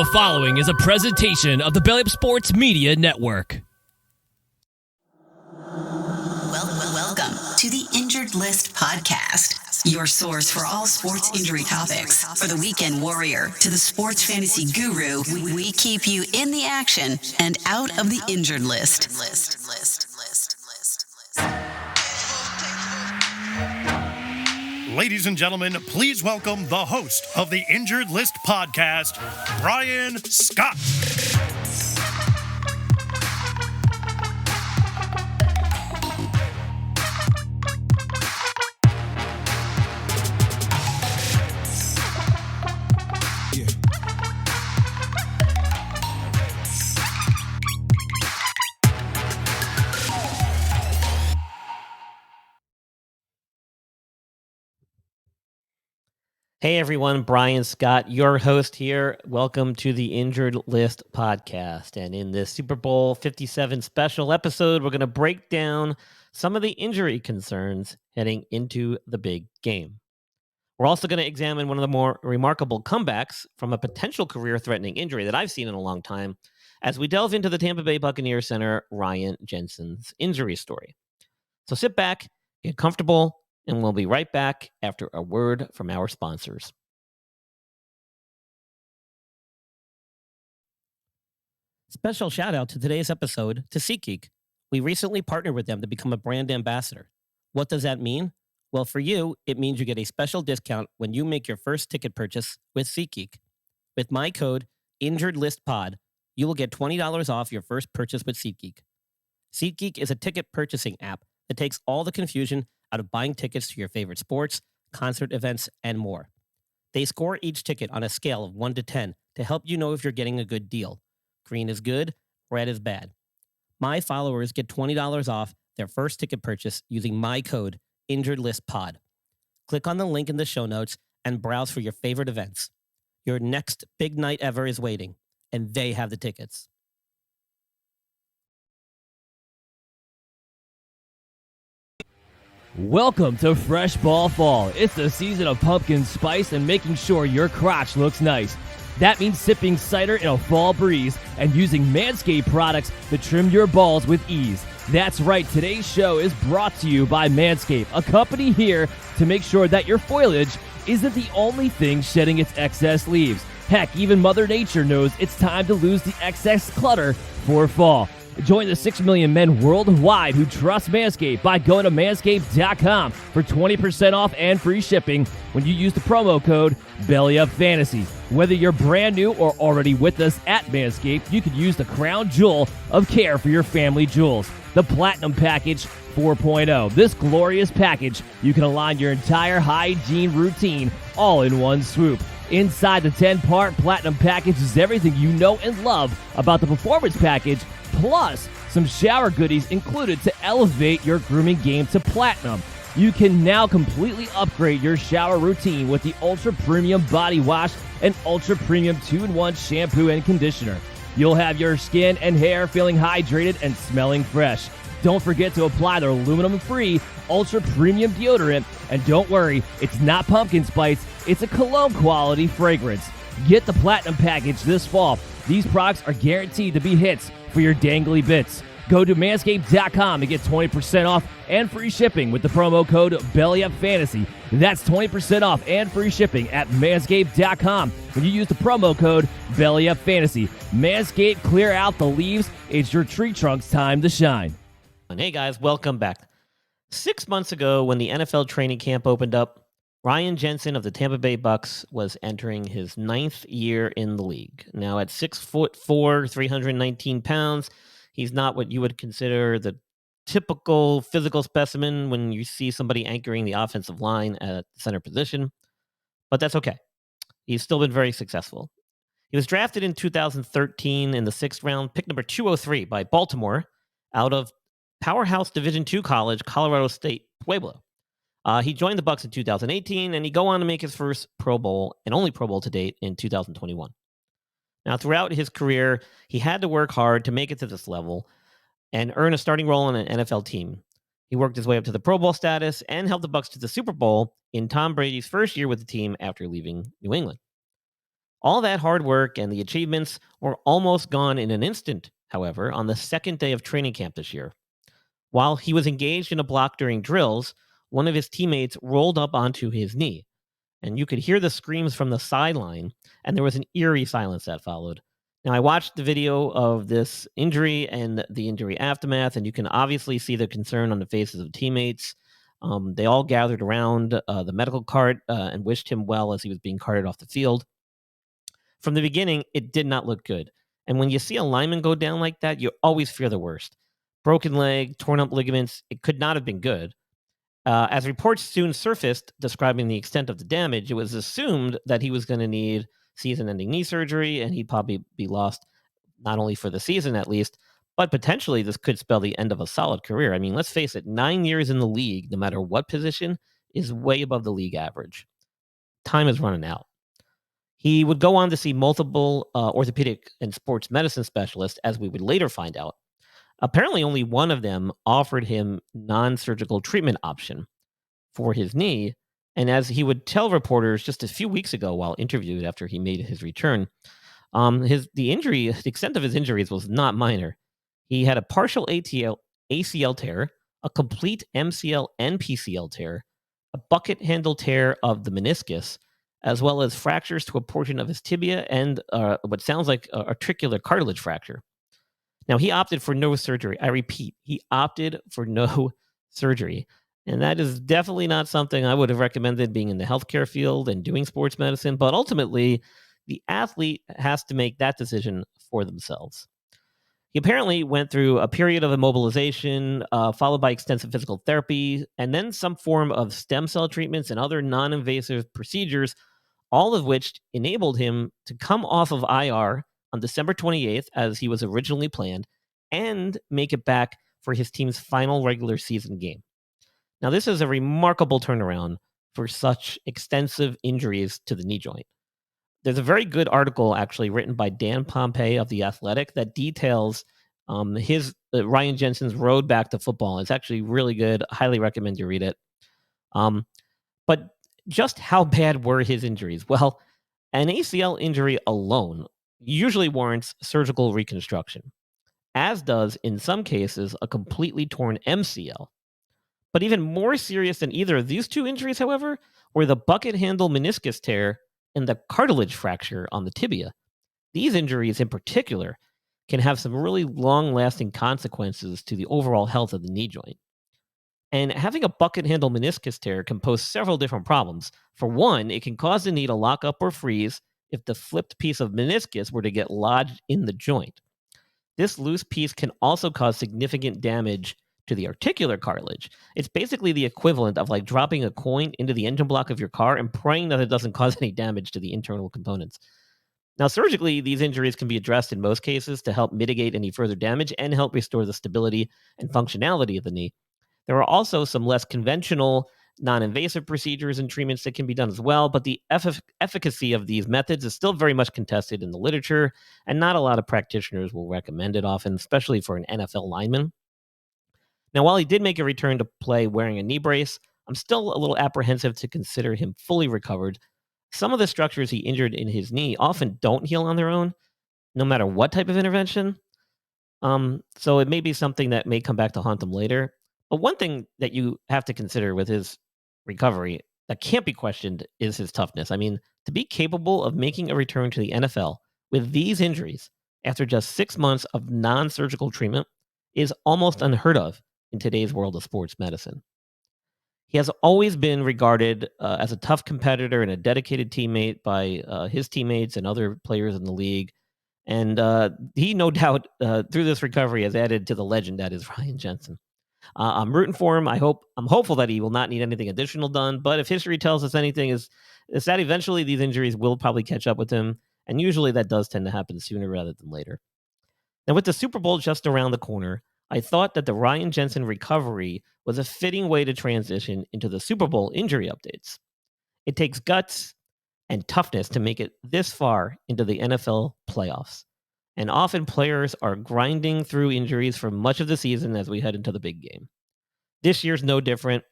The following is a presentation of the Belly Up Sports Media Network. Welcome to the Injured List Podcast, your source for all sports injury topics. For the weekend warrior to the sports fantasy guru, we keep you in the action and out of the injured list. Ladies and gentlemen, please welcome the host of the Injured List Podcast, Brian Scott. Hey everyone, Brian Scott, your host here. Welcome to the Injured List Podcast. And in this Super Bowl 57 special episode, we're going to break down some of the injury concerns heading into the big game. We're also going to examine one of the more remarkable comebacks from a potential career-threatening injury that I've seen in a long time as we delve into the Tampa Bay Buccaneers center Ryan Jensen's injury story. So sit back, get comfortable, and we'll be right back after a word from our sponsors. Special shout out to today's episode to SeatGeek. We recently partnered with them to become a brand ambassador. What does that mean? Well, for you, it means you get a special discount when you make your first ticket purchase with SeatGeek. With my code InjuredListPod, you will get $20 off your first purchase with SeatGeek. SeatGeek is a ticket purchasing app that takes all the confusion out of buying tickets to your favorite sports, concert events, and more. They score each ticket on a scale of 1 to 10 to help you know if you're getting a good deal. Green is good, red is bad. My followers get $20 off their first ticket purchase using my code InjuredListPod. Click on the link in the show notes and browse for your favorite events. Your next big night ever is waiting, and they have the tickets. Welcome to Fresh Ball Fall. It's the season of pumpkin spice and making sure your crotch looks nice. That means sipping cider in a fall breeze and using Manscaped products to trim your balls with ease. That's right, today's show is brought to you by Manscaped, a company here to make sure that your foliage isn't the only thing shedding its excess leaves. Heck, even Mother Nature knows it's time to lose the excess clutter for fall. Join the 6 million men worldwide who trust Manscaped by going to manscaped.com for 20% off and free shipping when you use the promo code BELLYUPFANTASY. Whether you're brand new or already with us at Manscaped, you can use the crown jewel of care for your family jewels, the Platinum Package 4.0. This glorious package, you can align your entire hygiene routine all in one swoop. Inside the 10-part Platinum Package is everything you know and love about the Performance Package, plus some shower goodies included to elevate your grooming game to platinum. You can now completely upgrade your shower routine with the Ultra Premium Body Wash and Ultra Premium 2-in-1 Shampoo and Conditioner. You'll have your skin and hair feeling hydrated and smelling fresh. Don't forget to apply their aluminum-free Ultra Premium Deodorant. And don't worry, it's not pumpkin spice, it's a cologne-quality fragrance. Get the Platinum Package this fall. These products are guaranteed to be hits for your dangly bits. Go to manscaped.com and get 20% off and free shipping with the promo code BELLYUPFANTASY. That's 20% off and free shipping at manscaped.com when you use the promo code BELLYUPFANTASY. Manscaped, clear out the leaves. It's your tree trunk's time to shine. Hey guys, welcome back. 6 months ago, when the NFL training camp opened up, Ryan Jensen of the Tampa Bay Bucs was entering his 9th year in the league. Now at 6'4", 319 pounds, he's not what you would consider the typical physical specimen when you see somebody anchoring the offensive line at center position, but that's okay. He's still been very successful. He was drafted in 2013 in the 6th round, pick number 203 by Baltimore, out of powerhouse Division II college, Colorado State Pueblo. He joined the Bucs in 2018, and he'd go on to make his first Pro Bowl and only Pro Bowl to date in 2021. Now, throughout his career, he had to work hard to make it to this level and earn a starting role on an NFL team. He worked his way up to the Pro Bowl status and helped the Bucs to the Super Bowl in Tom Brady's first year with the team after leaving New England. All that hard work and the achievements were almost gone in an instant, however, on the second day of training camp this year. While he was engaged in a block during drills, one of his teammates rolled up onto his knee, and you could hear the screams from the sideline, and there was an eerie silence that followed. Now, I watched the video of this injury and the injury aftermath, and you can obviously see the concern on the faces of teammates. They all gathered around the medical cart and wished him well as he was being carted off the field. From the beginning, it did not look good. And when you see a lineman go down like that, you always fear the worst. Broken leg, torn up ligaments, it could not have been good. As reports soon surfaced describing the extent of the damage, it was assumed that he was going to need season-ending knee surgery, and he'd probably be lost not only for the season at least, but potentially this could spell the end of a solid career. I mean, let's face it, 9 years in the league, no matter what position, is way above the league average. Time is running out. He would go on to see multiple orthopedic and sports medicine specialists, as we would later find out. Apparently, only one of them offered him non-surgical treatment option for his knee. And as he would tell reporters just a few weeks ago while interviewed after he made his return, the extent of his injuries was not minor. He had a partial ACL tear, a complete MCL and PCL tear, a bucket handle tear of the meniscus, as well as fractures to a portion of his tibia and what sounds like a articular cartilage fracture. Now, he opted for no surgery. I repeat, he opted for no surgery. And that is definitely not something I would have recommended being in the healthcare field and doing sports medicine. But ultimately, the athlete has to make that decision for themselves. He apparently went through a period of immobilization, followed by extensive physical therapy, and then some form of stem cell treatments and other non-invasive procedures, all of which enabled him to come off of IR on December 28th, as he was originally planned, and make it back for his team's final regular season game. Now, this is a remarkable turnaround for such extensive injuries to the knee joint. There's a very good article actually written by Dan Pompei of The Athletic that details Ryan Jensen's road back to football. It's actually really good. I highly recommend you read it. But just how bad were his injuries? Well, an ACL injury alone usually warrants surgical reconstruction, as does, in some cases, a completely torn MCL. But even more serious than either of these two injuries, however, were the bucket handle meniscus tear and the cartilage fracture on the tibia. These injuries in particular can have some really long-lasting consequences to the overall health of the knee joint. And having a bucket handle meniscus tear can pose several different problems. For one, it can cause the knee to lock up or freeze if the flipped piece of meniscus were to get lodged in the joint. This loose piece can also cause significant damage to the articular cartilage. It's basically the equivalent of like dropping a coin into the engine block of your car and praying that it doesn't cause any damage to the internal components. Now, surgically, these injuries can be addressed in most cases to help mitigate any further damage and help restore the stability and functionality of the knee. There are also some less conventional non-invasive procedures and treatments that can be done as well, but the efficacy of these methods is still very much contested in the literature, and not a lot of practitioners will recommend it often, especially for an NFL lineman. Now, while he did make a return to play wearing a knee brace, I'm still a little apprehensive to consider him fully recovered. Some of the structures he injured in his knee often don't heal on their own, no matter what type of intervention. So it may be something that may come back to haunt him later. But one thing that you have to consider with his recovery that can't be questioned is his toughness. I mean, to be capable of making a return to the NFL with these injuries after just 6 months of non-surgical treatment is almost unheard of in today's world of sports medicine. He has always been regarded as a tough competitor and a dedicated teammate by his teammates and other players in the league. And he, no doubt, through this recovery has added to the legend that is Ryan Jensen. I'm rooting for him. I'm hopeful that he will not need anything additional done. But if history tells us anything, is that eventually these injuries will probably catch up with him. And usually that does tend to happen sooner rather than later. Now, with the Super Bowl just around the corner, I thought that the Ryan Jensen recovery was a fitting way to transition into the Super Bowl injury updates. It takes guts and toughness to make it this far into the NFL playoffs. And often players are grinding through injuries for much of the season as we head into the big game. This year's no different.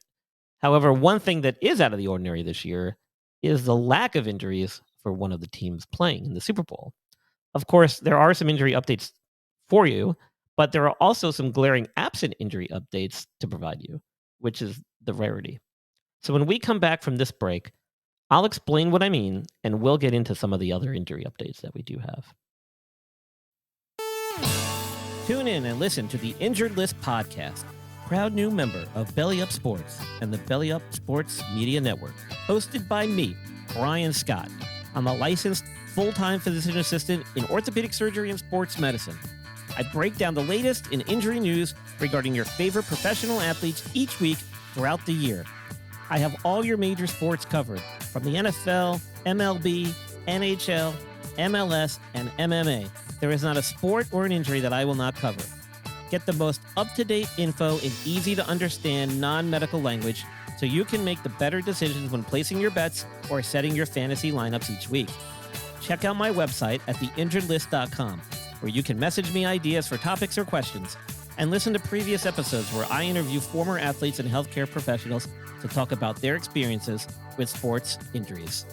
However, one thing that is out of the ordinary this year is the lack of injuries for one of the teams playing in the Super Bowl. Of course, there are some injury updates for you, but there are also some glaring absent injury updates to provide you, which is the rarity. So when we come back from this break, I'll explain what I mean, and we'll get into some of the other injury updates that we do have. Tune in and listen to the Injured List podcast, proud new member of Belly Up Sports and the Belly Up Sports Media Network, hosted by me, Brian Scott. I'm a licensed full-time physician assistant in orthopedic surgery and sports medicine. I break down the latest in injury news regarding your favorite professional athletes each week throughout the year. I have all your major sports covered, from the NFL, MLB, NHL, MLS, and MMA. There is not a sport or an injury that I will not cover. Get the most up-to-date info in easy-to-understand non-medical language so you can make the better decisions when placing your bets or setting your fantasy lineups each week. Check out my website at theinjuredlist.com, where you can message me ideas for topics or questions, and listen to previous episodes where I interview former athletes and healthcare professionals to talk about their experiences with sports injuries.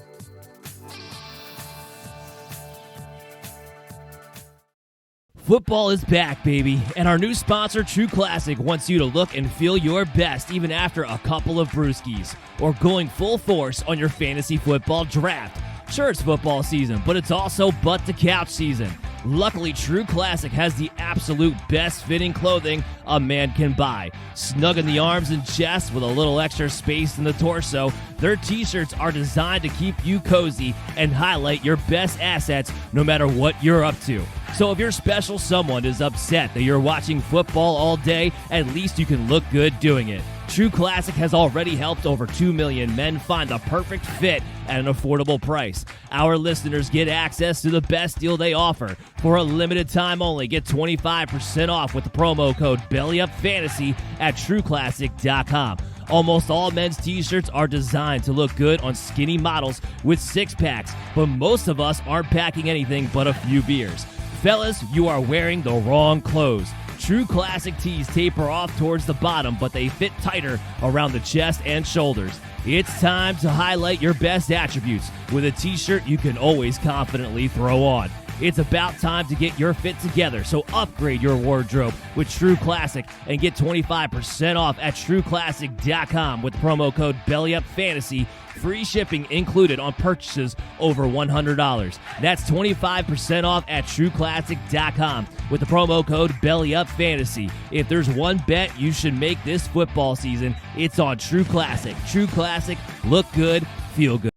Football is back, baby, and our new sponsor, True Classic, wants you to look and feel your best even after a couple of brewskis, or going full force on your fantasy football draft. Sure, it's football season, but it's also butt-to-couch season. Luckily, True Classic has the absolute best-fitting clothing a man can buy. Snug in the arms and chest with a little extra space in the torso, their t-shirts are designed to keep you cozy and highlight your best assets no matter what you're up to. So if your special someone is upset that you're watching football all day, at least you can look good doing it. True Classic has already helped over 2 million men find the perfect fit at an affordable price. Our listeners get access to the best deal they offer. For a limited time only, get 25% off with the promo code BELLYUPFANTASY at TrueClassic.com. Almost all men's t-shirts are designed to look good on skinny models with six-packs, but most of us aren't packing anything but a few beers. Fellas, you are wearing the wrong clothes. True Classic tees taper off towards the bottom, but they fit tighter around the chest and shoulders. It's time to highlight your best attributes with a t-shirt you can always confidently throw on. It's about time to get your fit together, so upgrade your wardrobe with True Classic and get 25% off at TrueClassic.com with promo code BELLYUPFANTASY. Free shipping included on purchases over $100. That's 25% off at TrueClassic.com with the promo code BELLYUPFANTASY. If there's one bet you should make this football season, it's on True Classic. True Classic, look good, feel good.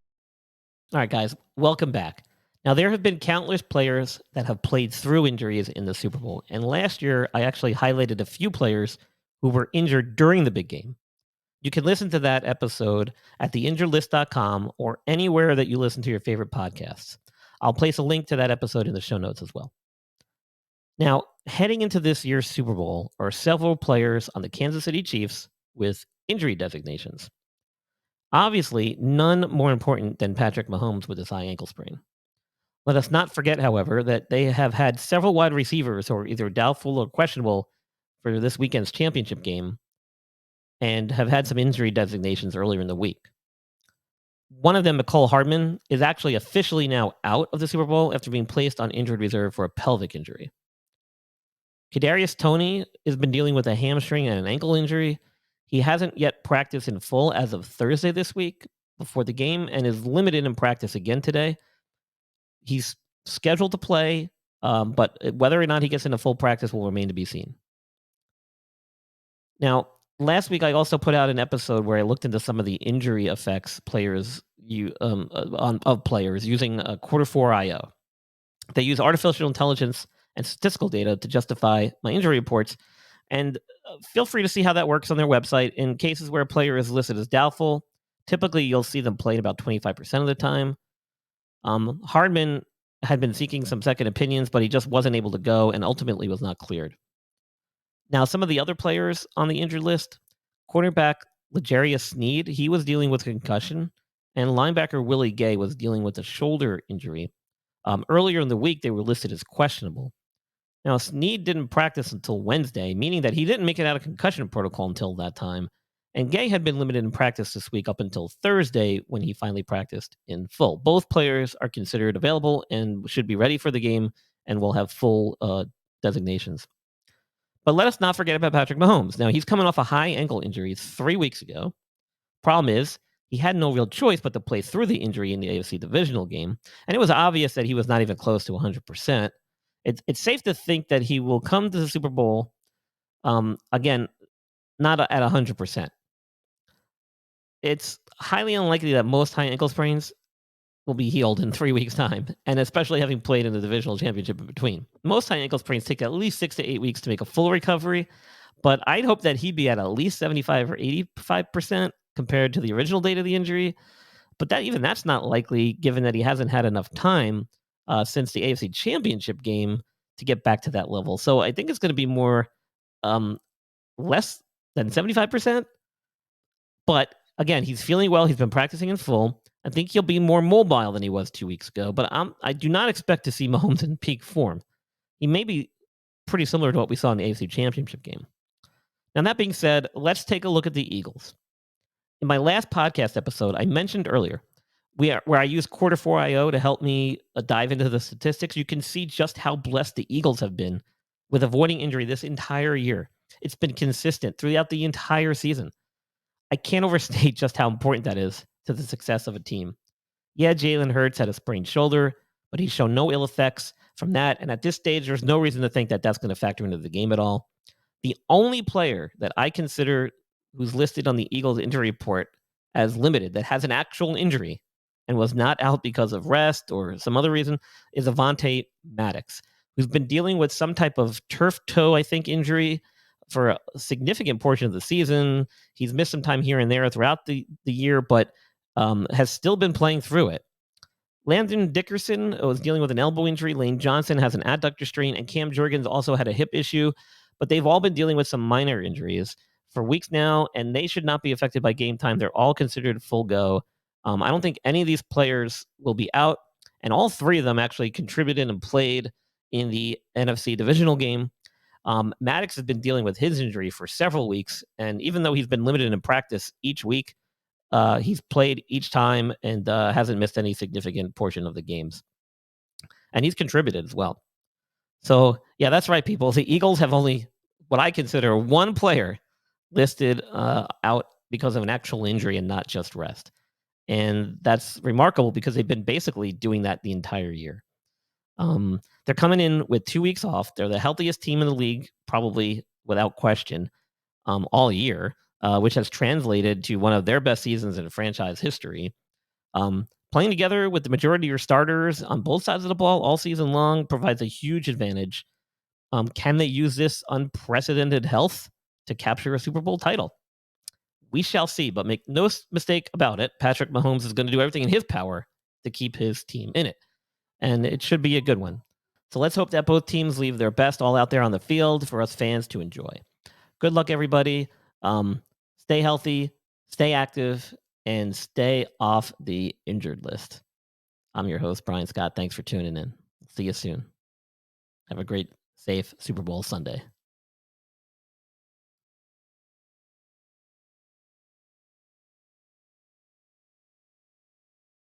All right, guys, welcome back. Now, there have been countless players that have played through injuries in the Super Bowl, and last year I actually highlighted a few players who were injured during the big game. You can listen to that episode at theinjuredlist.com or anywhere that you listen to your favorite podcasts. I'll place a link to that episode in the show notes as well. Now, heading into this year's Super Bowl are several players on the Kansas City Chiefs with injury designations. Obviously, none more important than Patrick Mahomes with his high ankle sprain. Let us not forget, however, that they have had several wide receivers who are either doubtful or questionable for this weekend's championship game and have had some injury designations earlier in the week. One of them, Mecole Hardman, is actually officially now out of the Super Bowl after being placed on injured reserve for a pelvic injury. Kadarius Toney has been dealing with a hamstring and an ankle injury. He hasn't yet practiced in full as of Thursday this week before the game and is limited in practice again today. He's scheduled to play, but whether or not he gets into full practice will remain to be seen. Now, last week I also put out an episode where I looked into some of the injury effects of players using quarter 4 IO. They use artificial intelligence and statistical data to justify my injury reports, and feel free to see how that works on their website. In cases where a player is listed as doubtful, typically you'll see them played about 25% of the time. Hardman had been seeking some second opinions, but he just wasn't able to go and ultimately was not cleared. Now, some of the other players on the injured list, cornerback L'Jarius Sneed, he was dealing with concussion, and linebacker Willie Gay was dealing with a shoulder injury. Earlier in the week, they were listed as questionable. Now, Sneed didn't practice until Wednesday, meaning that he didn't make it out of concussion protocol until that time, And Gay had been limited in practice this week up until Thursday when he finally practiced in full. Both players are considered available and should be ready for the game and will have full designations. But let us not forget about Patrick Mahomes. Now, he's coming off a high ankle injury 3 weeks ago. Problem is, he had no real choice but to play through the injury in the AFC divisional game. And it was obvious that he was not even close to 100%. It's safe to think that he will come to the Super Bowl, again, not at 100%. It's highly unlikely that most high ankle sprains will be healed in 3 weeks' time, and especially having played in the divisional championship in between. Most high ankle sprains take at least 6 to 8 weeks to make a full recovery, but I'd hope that he'd be at least 75 or 85% compared to the original date of the injury. But that's not likely, given that he hasn't had enough time since the AFC Championship game to get back to that level. So I think it's going to be more less than 75%. But again, he's feeling well. He's been practicing in full. I think he'll be more mobile than he was 2 weeks ago. But I do not expect to see Mahomes in peak form. He may be pretty similar to what we saw in the AFC Championship game. Now, that being said, let's take a look at the Eagles. In my last podcast episode, I mentioned earlier where I used Quarter 4 IO to help me dive into the statistics. You can see just how blessed the Eagles have been with avoiding injury this entire year. It's been consistent throughout the entire season. I can't overstate just how important that is to the success of a team. Yeah, Jalen Hurts had a sprained shoulder, but he's shown no ill effects from that. And at this stage, there's no reason to think that that's going to factor into the game at all. The only player that I consider who's listed on the Eagles injury report as limited, that has an actual injury and was not out because of rest or some other reason, is Avonte Maddox, who's been dealing with some type of turf toe, I think, injury for a significant portion of the season. He's missed some time here and there throughout the year, but has still been playing through it. Landon Dickerson was dealing with an elbow injury. Lane Johnson has an adductor strain, and Cam Jurgens also had a hip issue. But they've all been dealing with some minor injuries for weeks now, and they should not be affected by game time. They're all considered full go. I don't think any of these players will be out, and all three of them actually contributed and played in the NFC divisional game. Maddox has been dealing with his injury for several weeks, and even though he's been limited in practice each week, he's played each time and hasn't missed any significant portion of the games. And he's contributed as well. So, yeah, that's right, people. The Eagles have only what I consider one player listed out because of an actual injury and not just rest. And that's remarkable because they've been basically doing that the entire year. They're coming in with 2 weeks off. They're the healthiest team in the league, probably without question, all year, which has translated to one of their best seasons in franchise history. Playing together with the majority of your starters on both sides of the ball all season long provides a huge advantage. Can they use this unprecedented health to capture a Super Bowl title? We shall see, but make no mistake about it, Patrick Mahomes is going to do everything in his power to keep his team in it. And it should be a good one. So let's hope that both teams leave their best all out there on the field for us fans to enjoy. Good luck, everybody. Stay healthy, stay active, and stay off the injured list. I'm your host, Brian Scott. Thanks for tuning in. See you soon. Have a great, safe Super Bowl Sunday.